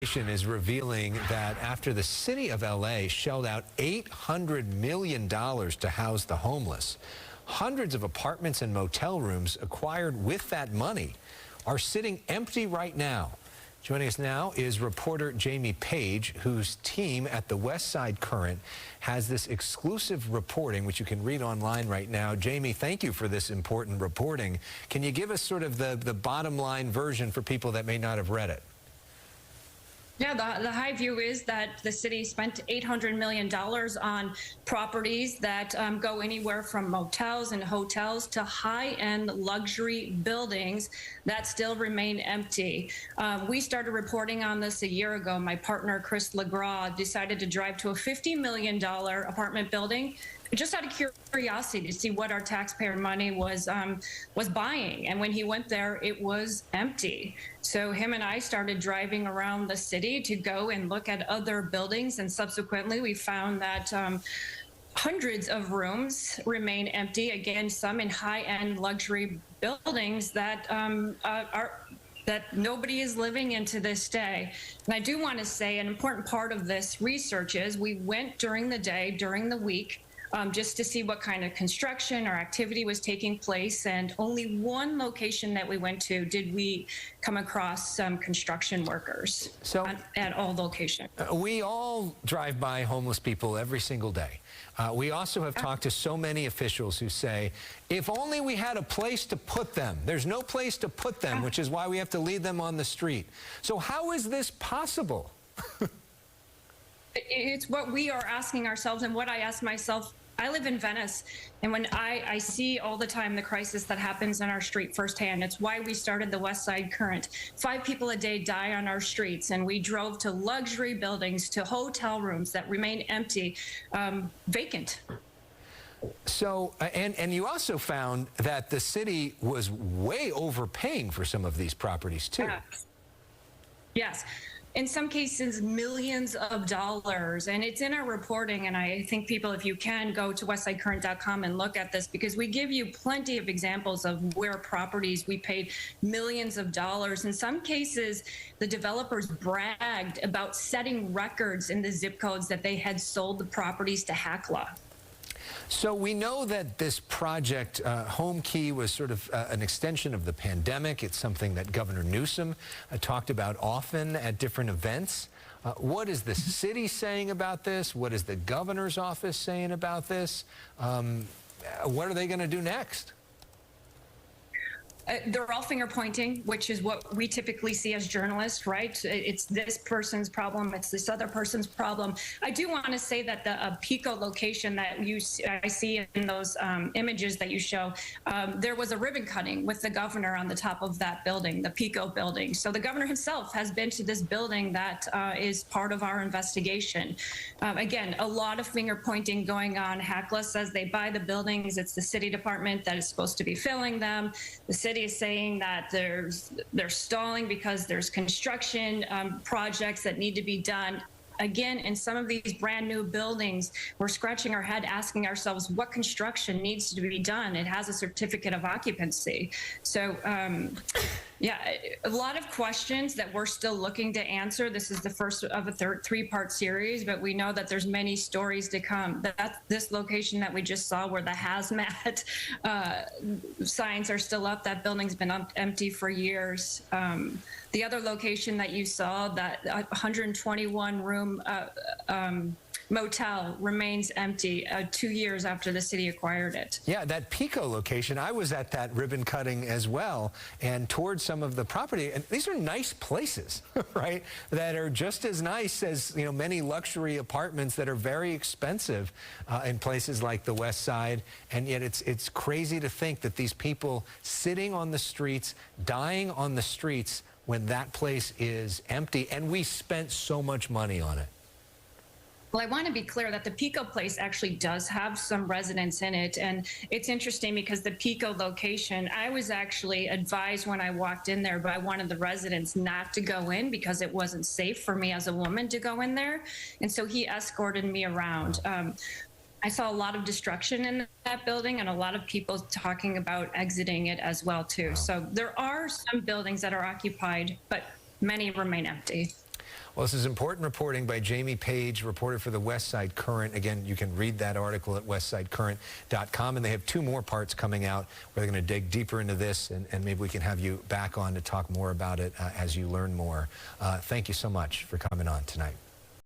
Is revealing that after the city of LA shelled out $800 million to house the homeless, hundreds of apartments and motel rooms acquired with that money are sitting empty right now. Joining us now is reporter Jamie Paige, whose team at the Westside Current has this exclusive reporting, which you can read online right now. Jamie, thank you for this important reporting. Can you give us sort of the bottom line version for people that may not have read it? Yeah, the high view is that the city spent $800 million on properties that go anywhere from motels and hotels to high-end luxury buildings that still remain empty. We started reporting on this a year ago. My partner, Chris LeGras, decided to drive to a $50 million apartment building just out of curiosity to see what our taxpayer money was buying. And when he went there, it was empty. So him and I started driving around the city to go and look at other buildings. And subsequently, we found that hundreds of rooms remain empty. Again, some in high-end luxury buildings that that nobody is living in to this day. And I do want to say an important part of this research is we went during the day, during the week, just to see what kind of construction or activity was taking place. And only one location that we went to did we come across some construction workers at all locations. We all drive by homeless people every single day. We also have talked to so many officials who say, if only we had a place to put them. There's no place to put them, which is why we have to leave them on the street. So how is this possible? It's what we are asking ourselves and what I ask myself. I live in Venice, and when I see all the time the crisis that happens on our street firsthand. It's why we started the Westside Current. 5 people a day die on our streets, and we drove to luxury buildings, to hotel rooms that remain empty, vacant. So, and you also found that the city was way overpaying for some of these properties, too. Yes. In some cases, millions of dollars. And it's in our reporting. And I think people, if you can, go to westsidecurrent.com and look at this, because we give you plenty of examples of where properties we paid millions of dollars. In some cases, the developers bragged about setting records in the zip codes that they had sold the properties to HACLA. So we know that this project, Home Key, was sort of an extension of the pandemic. It's something that Governor Newsom talked about often at different events. What is the city saying about this? What is the governor's office saying about this? What are they going to do next? They're all finger pointing, which is what we typically see as journalists, right? It's this person's problem. It's this other person's problem. I do want to say that the Pico location that I see in those images that you show, there was a ribbon cutting with the governor on the top of that building, the Pico building. So the governor himself has been to this building that is part of our investigation. Again, a lot of finger pointing going on. HACLA says they buy the buildings. It's the city department that is supposed to be filling them. The city is saying that they're stalling because there's construction projects that need to be done. Again, in some of these brand new buildings, we're scratching our head asking ourselves what construction needs to be done. It has a certificate of occupancy. So yeah, a lot of questions that we're still looking to answer. This is the first of a 3-part series, but we know that there's many stories to come. This location that we just saw where the hazmat signs are still up, that building's been empty for years. The other location that you saw, that 121-room motel, remains empty 2 years after the city acquired it. Yeah, that Pico location, I was at that ribbon cutting as well and toured some of the property. And these are nice places, right, that are just as nice as, you know, many luxury apartments that are very expensive in places like the West Side. And yet it's crazy to think that these people sitting on the streets, dying on the streets, when that place is empty, and we spent so much money on it. Well, I want to be clear that the Pico place actually does have some residents in it. And it's interesting because the Pico location, I was actually advised when I walked in there by one of the residents not to go in because it wasn't safe for me as a woman to go in there. And so he escorted me around. I saw a lot of destruction in that building and a lot of people talking about exiting it as well, too. So there are some buildings that are occupied, but many remain empty. Well, this is important reporting by Jamie Paige, reporter for the Westside Current. Again, you can read that article at westsidecurrent.com, and they have 2 more parts coming out where they're going to dig deeper into this, and maybe we can have you back on to talk more about it as you learn more. Thank you so much for coming on tonight.